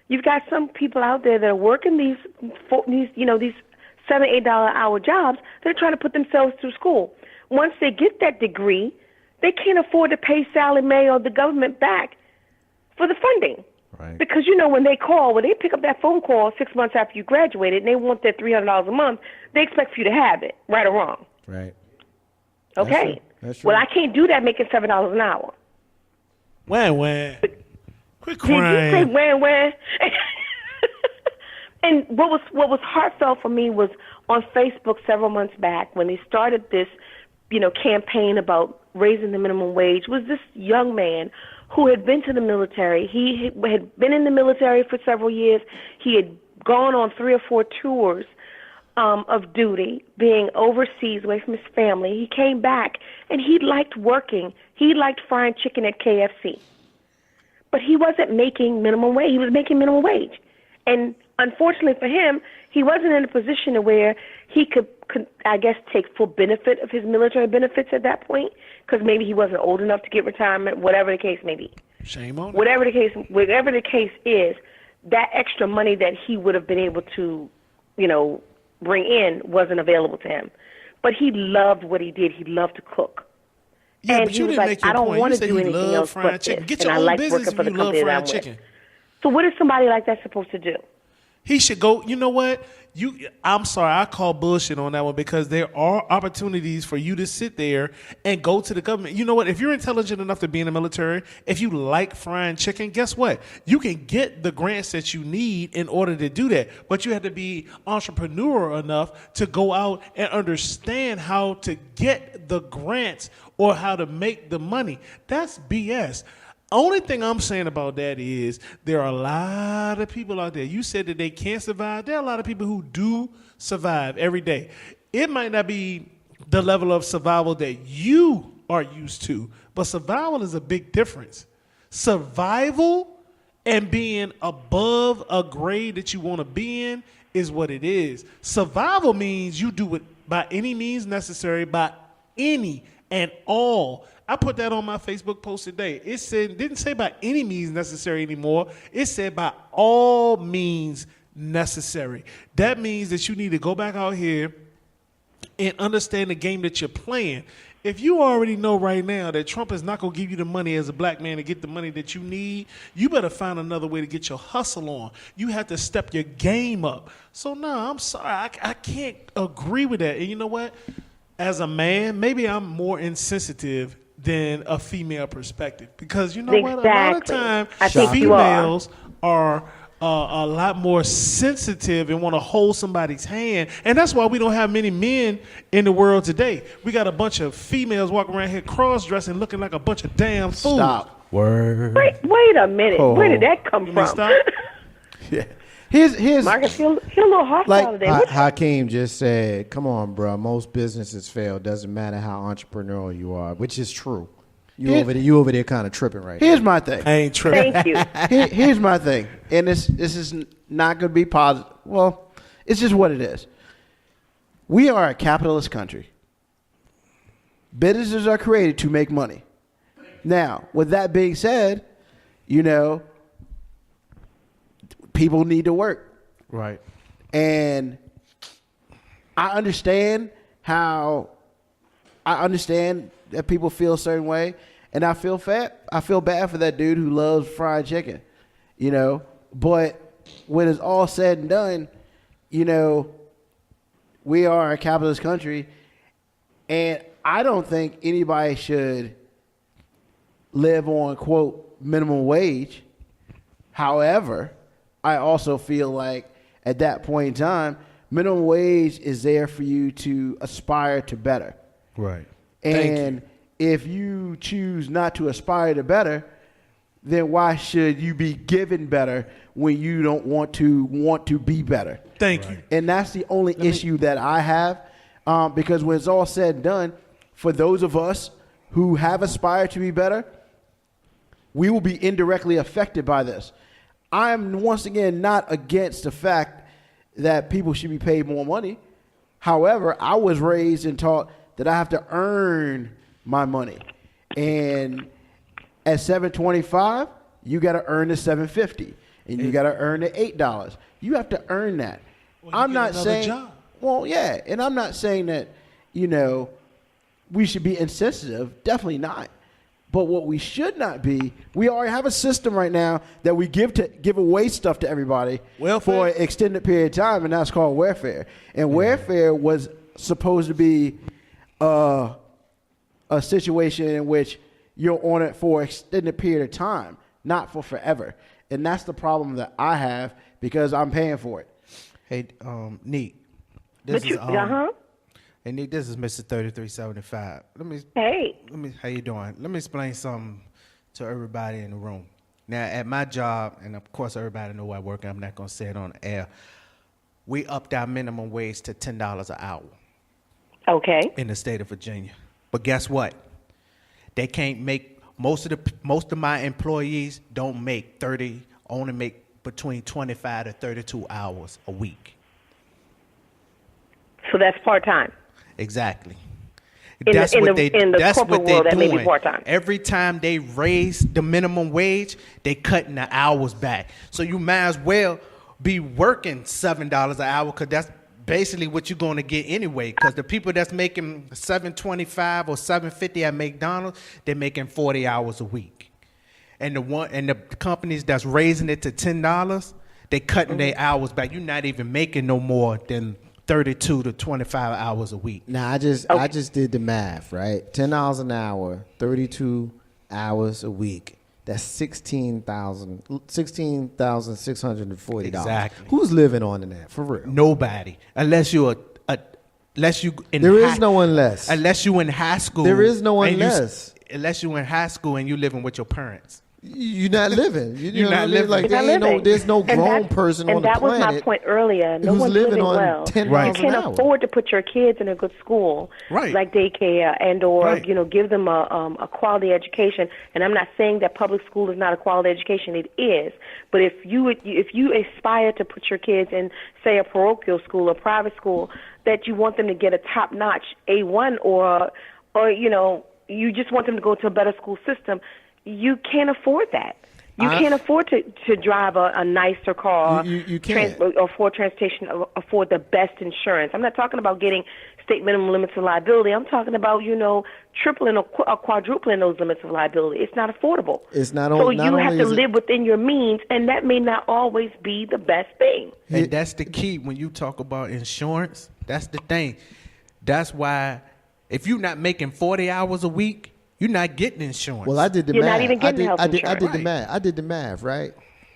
You've got some people out there that are working these $7, $8 hour jobs. They're trying to put themselves through school. Once they get that degree, they can't afford to pay Sally Mae or the government back for the funding. Right. Because, when they pick up that phone call 6 months after you graduated and they want their $300 a month, they expect for you to have it, right or wrong. Right. Okay. That's true. Well, I can't do that making $7 an hour. Wham. Quit Did you say crying. wham? And what was heartfelt for me was on Facebook several months back when they started this, campaign about raising the minimum wage, was this young man who had been to the military. He had been in the military for several years. He had gone on 3 or 4 tours of duty, being overseas away from his family. He came back, and he liked working. He liked frying chicken at KFC. But he wasn't making minimum wage. He was making minimum wage. And unfortunately for him, he wasn't in a position to where he could, I guess, take full benefit of his military benefits at that point, because maybe he wasn't old enough to get retirement, whatever the case may be. Shame on him. Whatever the case is, that extra money that he would have been able to, bring in wasn't available to him. But he loved what he did. He loved to cook. Yeah, And but he you was didn't like, make your I don't point. want You to said do you anything love else frying but chicken. this. Get And your I own like business working if for the you love company that frying I'm with. chicken. So what is somebody like that supposed to do? He should go. You know what? I'm sorry, I call bullshit on that one because there are opportunities for you to sit there and go to the government. You know what? If you're intelligent enough to be in the military, if you like frying chicken, guess what? You can get the grants that you need in order to do that. But you have to be entrepreneurial enough to go out and understand how to get the grants or how to make the money. That's BS. Only thing I'm saying about that is there are a lot of people out there. You said that they can't survive. There are a lot of people who do survive every day. It might not be the level of survival that you are used to, but survival is a big difference. Survival and being above a grade that you want to be in is what it is. Survival means you do it by any means necessary, by any and all. I put that on my Facebook post today. It said, didn't say by any means necessary anymore. It said by all means necessary. That means that you need to go back out here and understand the game that you're playing. If you already know right now that Trump is not going to give you the money as a black man to get the money that you need, you better find another way to get your hustle on. You have to step your game up. So, no, I'm sorry. I can't agree with that. And you know what? As a man, maybe I'm more insensitive than a female perspective. Because you know what? A lot of times, females are a lot more sensitive and want to hold somebody's hand. And that's why we don't have many men in the world today. We got a bunch of females walking around here cross-dressing looking like a bunch of damn fools. Stop. Word. Wait a minute. Where did that come from? Stop. Yeah. Here's Marcus, you're a little hostile today. Hakeem just said, come on, bro. Most businesses fail. Doesn't matter how entrepreneurial you are, which is true. You over there kind of tripping right now. Here's my thing. I ain't tripping. Thank you. Here's my thing. And this is not going to be positive. Well, it's just what it is. We are a capitalist country. Businesses are created to make money. Now, with that being said, you know, people need to work. Right. And I understand that people feel a certain way, and I feel bad for that dude who loves fried chicken, you know. But when it's all said and done, you know, we are a capitalist country, and I don't think anybody should live on, quote, minimum wage. However, I also feel like at that point in time, minimum wage is there for you to aspire to better. Right. And if you choose not to aspire to better, then why should you be given better when you don't want to be better? Thank you. And that's the only issue that I have, because when it's all said and done, for those of us who have aspired to be better, we will be indirectly affected by this. I'm once again not against the fact that people should be paid more money. However, I was raised and taught that I have to earn my money. And at $7.25, you got to earn the $7.50, and you got to earn the $8. You have to earn that. Well, I'm not saying, job. well, yeah, and I'm not saying that, you know, we should be insensitive. Definitely not. But what we should not be, we already have a system right now that we give away stuff to everybody for an extended period of time, and that's called welfare. And welfare was supposed to be a situation in which you're on it for an extended period of time, not for forever. And that's the problem that I have because I'm paying for it. Hey, Neat. Hey, Nick, this is Mr. 3375. How you doing? Let me explain something to everybody in the room. Now, at my job, and of course everybody know where I work, I'm not going to say it on the air, we upped our minimum wage to $10 an hour. Okay. In the state of Virginia. But guess what? They can't make, most of my employees don't make only make between 25 to 32 hours a week. So that's part-time. Exactly. In the corporate world, that may be part-time. Every time they raise the minimum wage, they cutting the hours back. So you might as well be working $7 an hour because that's basically what you're going to get anyway. Because the people that's making $7.25 or $7.50 at McDonald's, they're making 40 hours a week. And the companies that's raising it to $10, they cutting their hours back. You're not even making no more than 32 to 25 hours a week. Now I just did the math, right? $10 an hour, 32 hours a week. That's $16,640. Exactly. Who's living on that for real? Nobody, unless you're unless you in There is no one less. Unless you in high school. There is no one less. Unless you in high school and you living with your parents. You're not living. You know not what I mean? living. Like You're not living. there's no And grown that's- person on the And that was planet my point earlier. No who's one's living living on well. $10 Right. You can't an hour. afford to put your kids in a good school, Right. like daycare, and or Right. give them a quality education. And I'm not saying that public school is not a quality education. It is. But if you aspire to put your kids in, say, a parochial school or private school, that you want them to get a top-notch A1 or you just want them to go to a better school system, you can't afford that. You can't afford to drive a nicer car. You can't. Afford transportation, afford the best insurance. I'm not talking about getting state minimum limits of liability. I'm talking about, tripling or quadrupling those limits of liability. It's not affordable. It's not So not you only have to is it- live within your means, and that may not always be the best thing. And that's the key when you talk about insurance. That's the thing. That's why if you're not making 40 hours a week, you're not getting insurance. Well, I did the You're math. not even getting health I did insurance. the math. I did the math, right?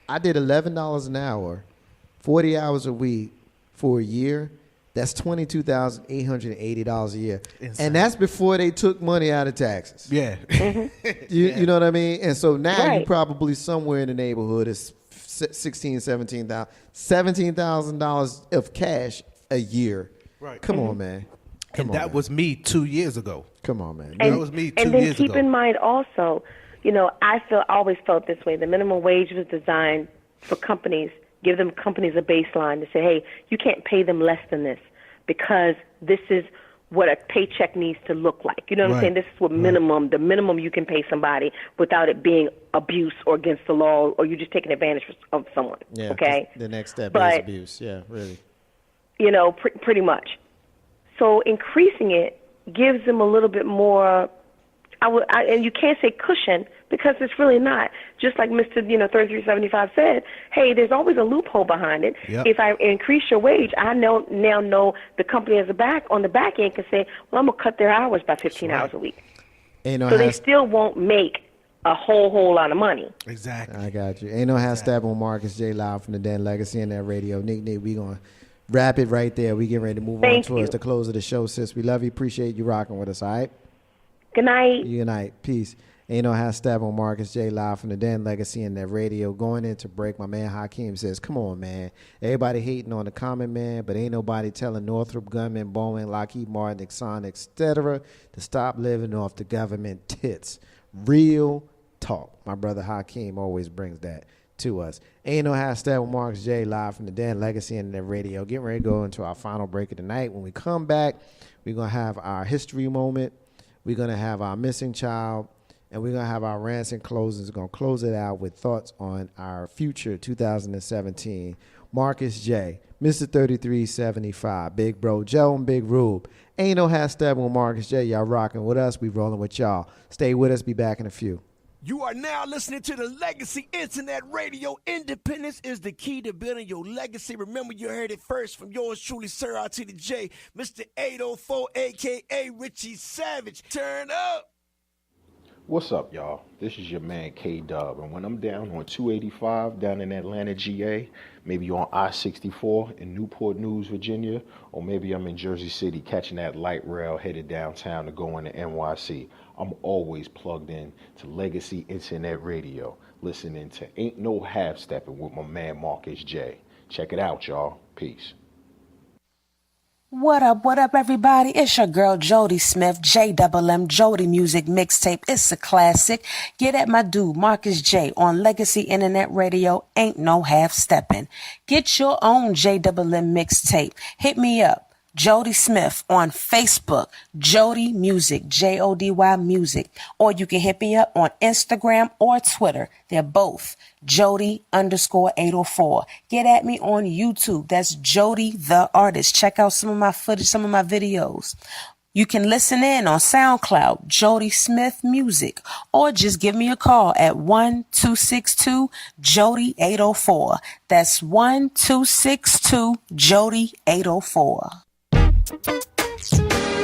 I did $11 an hour, 40 hours a week for a year. That's $22,880 a year. Insane. And that's before they took money out of taxes. yeah. You know what I mean? And so now Right. you're probably somewhere in the neighborhood of $17,000 of cash a year. Right. Come on, man. And that was me 2 years ago. Come on, man. That was me 2 And then years keep ago. in mind also, I always felt this way. The minimum wage was designed for companies, give them companies a baseline to say, hey, you can't pay them less than this because this is what a paycheck needs to look like. You know what I'm Right. saying? This is what the minimum you can pay somebody without it being abuse or against the law or you just taking advantage of someone. Yeah, okay? the next step is But- abuse. Yeah, really. Pretty much. So increasing it gives them a little bit more, and you can't say cushion because it's really not. Just like Mr. 3375 said, hey, there's always a loophole behind it. Yep. If I increase your wage, I now know the company on the back end can say, well, I'm going to cut their hours by 15 hours a week. Ain't no So they has- still won't make a whole lot of money. Exactly. I got you. Ain't no hashtag on Marcus J live from the Dan Legacy in that radio. Nick, we gonna wrap it right there. We getting ready to move on Thank towards you. the close of the show, sis. We love you. Appreciate you rocking with us. All right. Good night. Good night. Peace. Ain't no hashtag on Marcus J live from the Dan Legacy in that radio. Going into break, my man Hakeem says, "Come on, man. Everybody hating on the common man, but ain't nobody telling Northrop Grumman, Boeing, Lockheed Martin, Exxon, etc. to stop living off the government tits. Real talk." My brother Hakeem always brings that to us. Ain't no hashtag with Marcus J live from the Dan Legacy and the radio. Getting ready to go into our final break of the night. When we come back, we're going to have our history moment. We're going to have our missing child. And we're going to have our rants and closings. We're going to close it out with thoughts on our future 2017. Marcus J, Mr. 3375, Big Bro Joe, and Big Rube. Ain't no hashtag with Marcus J. Y'all rocking with us. We rolling with y'all. Stay with us. Be back in a few. You are now listening to the Legacy Internet Radio. Independence is the key to building your legacy. Remember, you heard it first from yours truly, Sir RT the J, Mr. 804, a.k.a. Richie Savage. Turn up. What's up, y'all? This is your man K-Dub, and when I'm down on 285 down in Atlanta, GA, maybe on I-64 in Newport News, Virginia, or maybe I'm in Jersey City catching that light rail headed downtown to go into NYC, I'm always plugged in to Legacy Internet Radio, listening to Ain't No Half Stepping with my man Marcus J. Check it out, y'all. Peace. What up, everybody? It's your girl, Jody Smith, JMM, Jody Music Mixtape. It's a classic. Get at my dude, Marcus J, on Legacy Internet Radio. Ain't no half stepping. Get your own JMM mixtape. Hit me up. Jody Smith on Facebook, Jody Music, Jody Music, or you can hit me up on Instagram or Twitter. They're both Jody_804. Get at me on YouTube. That's Jody the Artist. Check out some of my footage, some of my videos. You can listen in on SoundCloud, Jody Smith Music, or just give me a call at 1-262-JODY-804. That's 1-262-JODY-804.